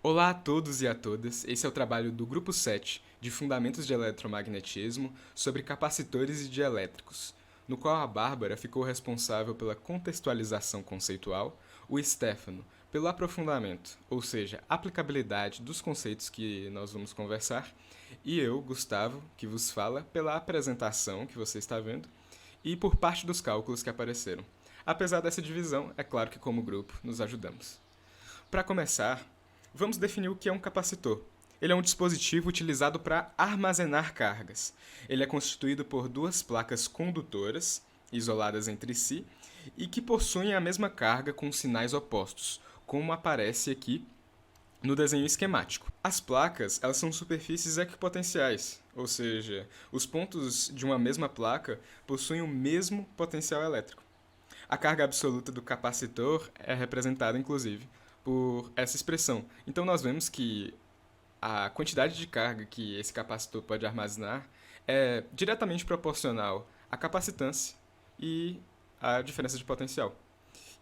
Olá a todos e a todas, esse é o trabalho do Grupo 7 de Fundamentos de Eletromagnetismo sobre capacitores e dielétricos, no qual a Bárbara ficou responsável pela contextualização conceitual, o Stefano pelo aprofundamento, ou seja, aplicabilidade dos conceitos que nós vamos conversar, e eu, Gustavo, que vos fala, pela apresentação que você está vendo e por parte dos cálculos que apareceram. Apesar dessa divisão, é claro que como grupo nos ajudamos. Para começar, vamos definir o que é um capacitor. Ele é um dispositivo utilizado para armazenar cargas. Ele é constituído por duas placas condutoras, isoladas entre si, e que possuem a mesma carga com sinais opostos, como aparece aqui no desenho esquemático. As placas, elas são superfícies equipotenciais, ou seja, os pontos de uma mesma placa possuem o mesmo potencial elétrico. A carga absoluta do capacitor é representada, inclusive, por essa expressão. Então, nós vemos que a quantidade de carga que esse capacitor pode armazenar é diretamente proporcional à capacitância e à diferença de potencial.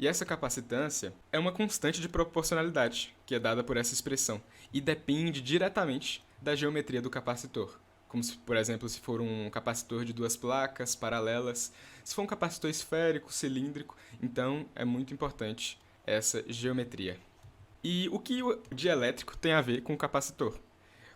E essa capacitância é uma constante de proporcionalidade, que é dada por essa expressão, e depende diretamente da geometria do capacitor. Como, se, por exemplo, se for um capacitor de duas placas paralelas, se for um capacitor esférico, cilíndrico, então é muito importante essa geometria. E o que o dielétrico tem a ver com o capacitor?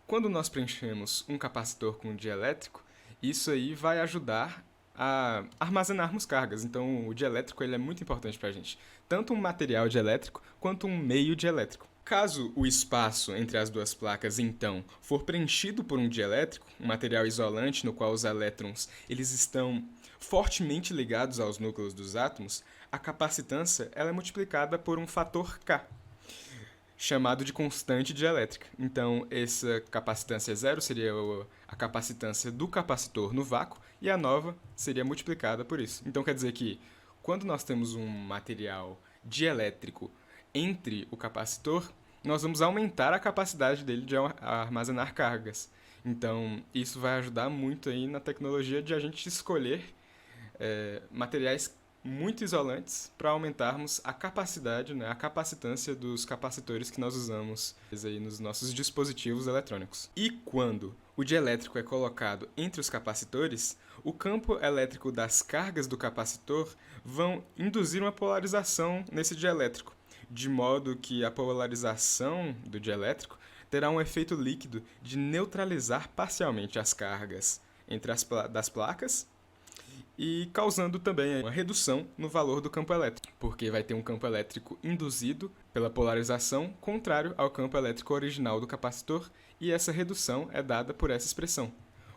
Quando nós preenchemos um capacitor com um dielétrico, isso aí vai ajudar a armazenarmos cargas. Então, o dielétrico ele é muito importante para a gente. Tanto um material dielétrico quanto um meio dielétrico. Caso o espaço entre as duas placas, então, for preenchido por um dielétrico, um material isolante no qual os elétrons eles estão fortemente ligados aos núcleos dos átomos, a capacitância ela é multiplicada por um fator K, chamado de constante dielétrica. Então, essa capacitância zero seria a capacitância do capacitor no vácuo e a nova seria multiplicada por isso. Então, quer dizer que quando nós temos um material dielétrico entre o capacitor, nós vamos aumentar a capacidade dele de armazenar cargas. Então, isso vai ajudar muito aí na tecnologia de a gente escolher materiais muito isolantes para aumentarmos a capacidade, né, a capacitância dos capacitores que nós usamos aí nos nossos dispositivos eletrônicos. E quando o dielétrico é colocado entre os capacitores, o campo elétrico das cargas do capacitor vão induzir uma polarização nesse dielétrico, de modo que a polarização do dielétrico terá um efeito líquido de neutralizar parcialmente as cargas entre das placas e causando também uma redução no valor do campo elétrico, porque vai ter um campo elétrico induzido pela polarização contrário ao campo elétrico original do capacitor, e essa redução é dada por essa expressão.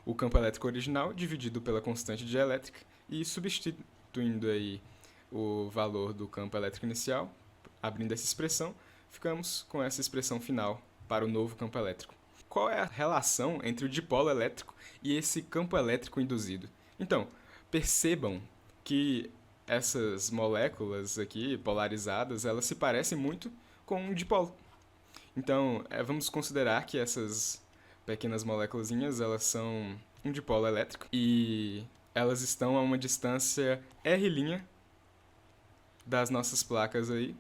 O campo elétrico original dividido pela constante dielétrica e substituindo aí o valor do campo elétrico inicial, abrindo essa expressão, ficamos com essa expressão final para o novo campo elétrico. Qual é a relação entre o dipolo elétrico e esse campo elétrico induzido? Então, percebam que essas moléculas aqui polarizadas, elas se parecem muito com um dipolo. Então, vamos considerar que essas pequenas moléculazinhas, elas são um dipolo elétrico e elas estão a uma distância R' das nossas placas aí.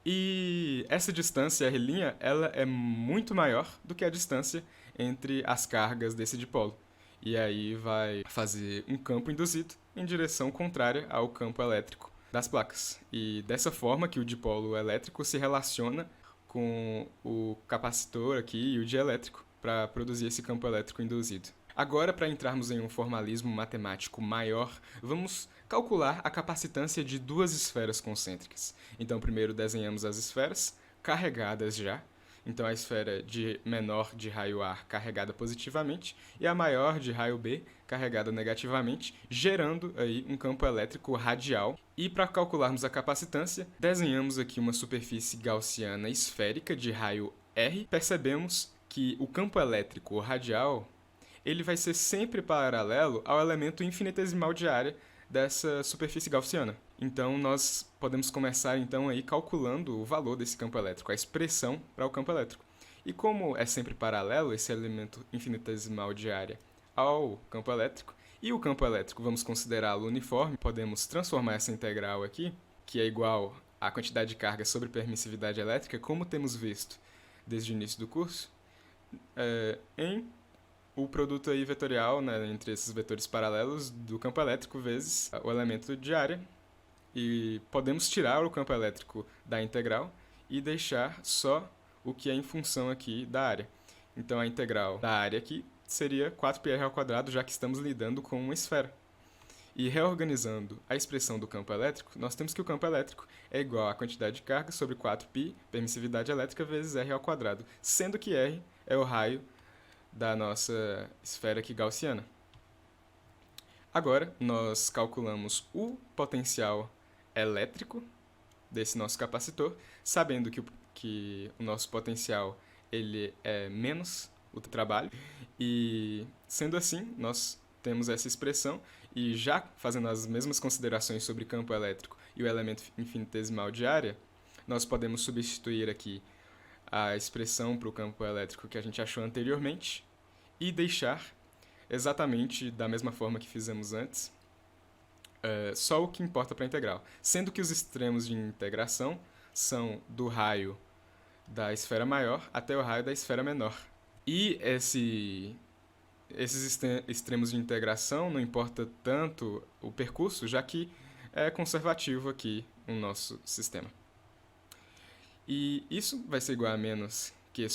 E essa distância R', ela é muito maior do que a distância entre as cargas desse dipolo. E aí vai fazer um campo induzido em direção contrária ao campo elétrico das placas. E dessa forma que o dipolo elétrico se relaciona com o capacitor aqui e o dielétrico para produzir esse campo elétrico induzido. Agora, para entrarmos em um formalismo matemático maior, vamos calcular a capacitância de duas esferas concêntricas. Então, primeiro desenhamos as esferas, carregadas já. Então, a esfera de menor de raio A carregada positivamente e a maior de raio B carregada negativamente, gerando aí um campo elétrico radial. E para calcularmos a capacitância, desenhamos aqui uma superfície gaussiana esférica de raio R. Percebemos que o campo elétrico radial ele vai ser sempre paralelo ao elemento infinitesimal de área dessa superfície gaussiana. Então, nós podemos começar então aí calculando o valor desse campo elétrico, a expressão para o campo elétrico. E como é sempre paralelo esse elemento infinitesimal de área ao campo elétrico, e o campo elétrico vamos considerá-lo uniforme, podemos transformar essa integral aqui, que é igual à quantidade de carga sobre permissividade elétrica, como temos visto desde o início do curso, em o produto aí vetorial, né, entre esses vetores paralelos do campo elétrico vezes o elemento de área, e podemos tirar o campo elétrico da integral e deixar só o que é em função aqui da área. Então a integral da área aqui seria 4πr², já que estamos lidando com uma esfera. E reorganizando a expressão do campo elétrico, nós temos que o campo elétrico é igual à quantidade de carga sobre 4π, permissividade elétrica, vezes r², sendo que r é o raio da nossa esfera aqui gaussiana. Agora, nós calculamos o potencial elétrico desse nosso capacitor, sabendo que o nosso potencial ele é menos o trabalho, e sendo assim, nós temos essa expressão, e já fazendo as mesmas considerações sobre campo elétrico e o elemento infinitesimal de área, nós podemos substituir aqui a expressão para o campo elétrico que a gente achou anteriormente e deixar exatamente da mesma forma que fizemos antes, só o que importa para a integral, sendo que os extremos de integração são do raio da esfera maior até o raio da esfera menor. E esses extremos de integração não importa tanto o percurso, já que é conservativo aqui no nosso sistema. E isso vai ser igual a menos Q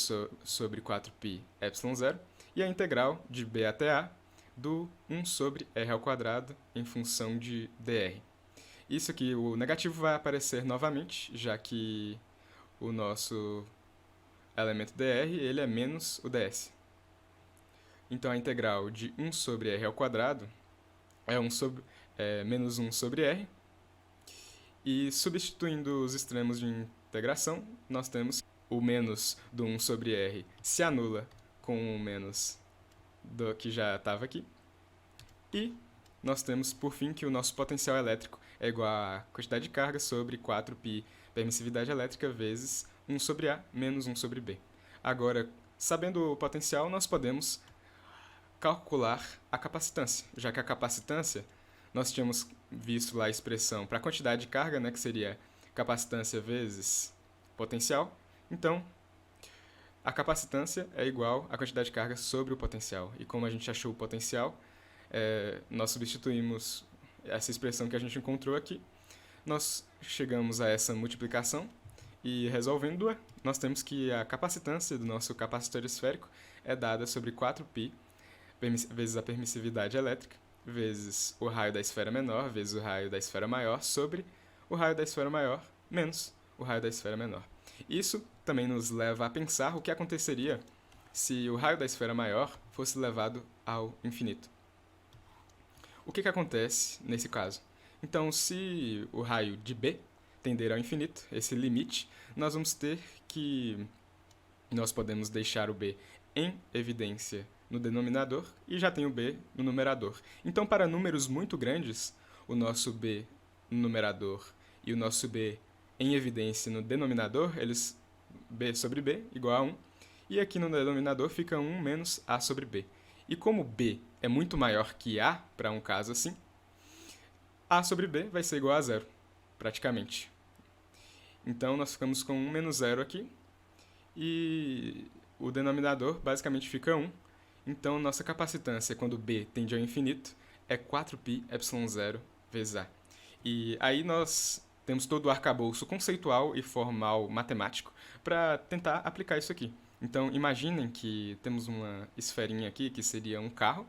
sobre 4π ε0, e a integral de b até a do 1 sobre r² em função de dr. Isso aqui, o negativo vai aparecer novamente, já que o nosso elemento dr ele é menos o ds. Então a integral de 1 sobre r² é menos 1 sobre r. E substituindo os extremos de integração, nós temos o menos do 1 sobre r se anula com o menos do que já estava aqui. E nós temos, por fim, que o nosso potencial elétrico é igual a quantidade de carga sobre 4π permissividade elétrica vezes 1 sobre A menos 1 sobre B. Agora, sabendo o potencial, nós podemos calcular a capacitância, já que a capacitância, nós tínhamos visto lá a expressão para a quantidade de carga, né, que seria capacitância vezes potencial. Então, a capacitância é igual à quantidade de carga sobre o potencial. E como a gente achou o potencial, nós substituímos essa expressão que a gente encontrou aqui. Nós chegamos a essa multiplicação e, resolvendo-a, nós temos que a capacitância do nosso capacitor esférico é dada sobre 4π vezes a permissividade elétrica, vezes o raio da esfera menor, vezes o raio da esfera maior, sobre o raio da esfera maior, menos o raio da esfera menor. Isso também nos leva a pensar o que aconteceria se o raio da esfera maior fosse levado ao infinito. O que acontece nesse caso? Então, se o raio de B tender ao infinito, esse limite, nós vamos ter que nós podemos deixar o B em evidência no denominador e já tem o B no numerador. Então, para números muito grandes, o nosso B no numerador e o nosso B em evidência no denominador, eles B sobre B igual a 1, e aqui no denominador fica 1 menos A sobre B. E como B é muito maior que A, para um caso assim, A sobre B vai ser igual a 0, praticamente. Então, nós ficamos com 1 menos 0 aqui, e o denominador basicamente fica 1. Então, nossa capacitância, quando B tende ao infinito, é 4π ε0 vezes A. E aí nós temos todo o arcabouço conceitual e formal matemático para tentar aplicar isso aqui. Então, imaginem que temos uma esferinha aqui, que seria um carro,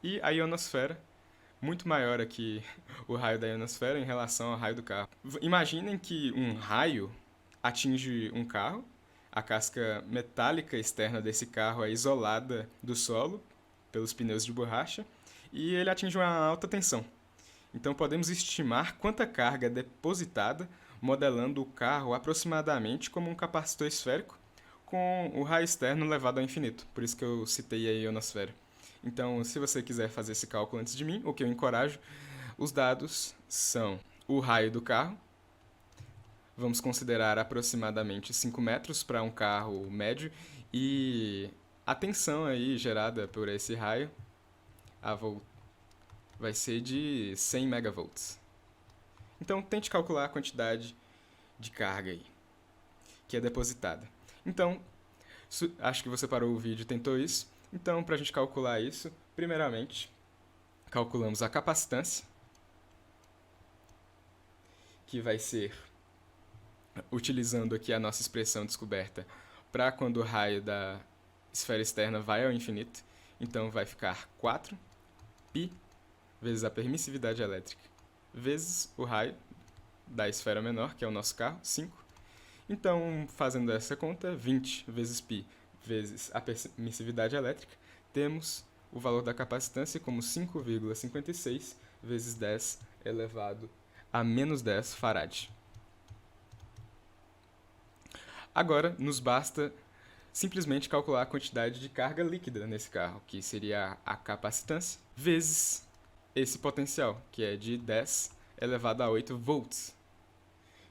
e a ionosfera, muito maior aqui o raio da ionosfera em relação ao raio do carro. Imaginem que um raio atinge um carro, a casca metálica externa desse carro é isolada do solo pelos pneus de borracha, e ele atinge uma alta tensão. Então, podemos estimar quanta carga é depositada, modelando o carro aproximadamente como um capacitor esférico, com o raio externo levado ao infinito. Por isso que eu citei a ionosfera. Então, se você quiser fazer esse cálculo antes de mim, o que eu encorajo, os dados são o raio do carro. Vamos considerar aproximadamente 5 metros para um carro médio, e a tensão aí gerada por esse raio vai ser de 100 megavolts. Então, tente calcular a quantidade de carga aí, que é depositada. Então, Acho que você parou o vídeo e tentou isso. Então, para a gente calcular isso, primeiramente, calculamos a capacitância, que vai ser, utilizando aqui a nossa expressão descoberta, para quando o raio da esfera externa vai ao infinito. Então, vai ficar 4π vezes a permissividade elétrica, vezes o raio da esfera menor, que é o nosso carro, 5. Então, fazendo essa conta, 20 vezes π vezes a permissividade elétrica, temos o valor da capacitância como 5,56 vezes 10 elevado a menos 10 farad. Agora, nos basta simplesmente calcular a quantidade de carga líquida nesse carro, que seria a capacitância, vezes esse potencial, que é de 10 elevado a 8 volts.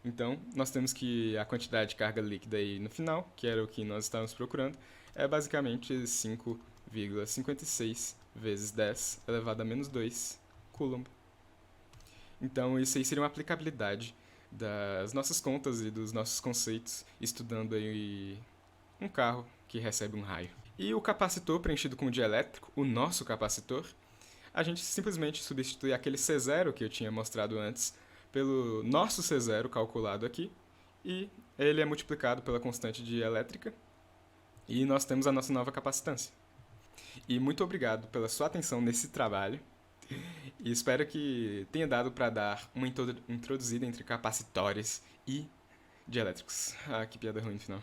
Então, nós temos que a quantidade de carga líquida aí no final, que era o que nós estávamos procurando, é basicamente 5,56 vezes 10 elevado a menos 2 coulomb. Então, isso aí seria uma aplicabilidade das nossas contas e dos nossos conceitos, estudando aí um carro que recebe um raio. E o capacitor preenchido com dielétrico, o nosso capacitor, a gente simplesmente substitui aquele C0 que eu tinha mostrado antes pelo nosso C0 calculado aqui, e ele é multiplicado pela constante dielétrica, e nós temos a nossa nova capacitância. E muito obrigado pela sua atenção nesse trabalho, e espero que tenha dado para dar uma introduzida entre capacitores e dielétricos. Ah, que piada ruim no final.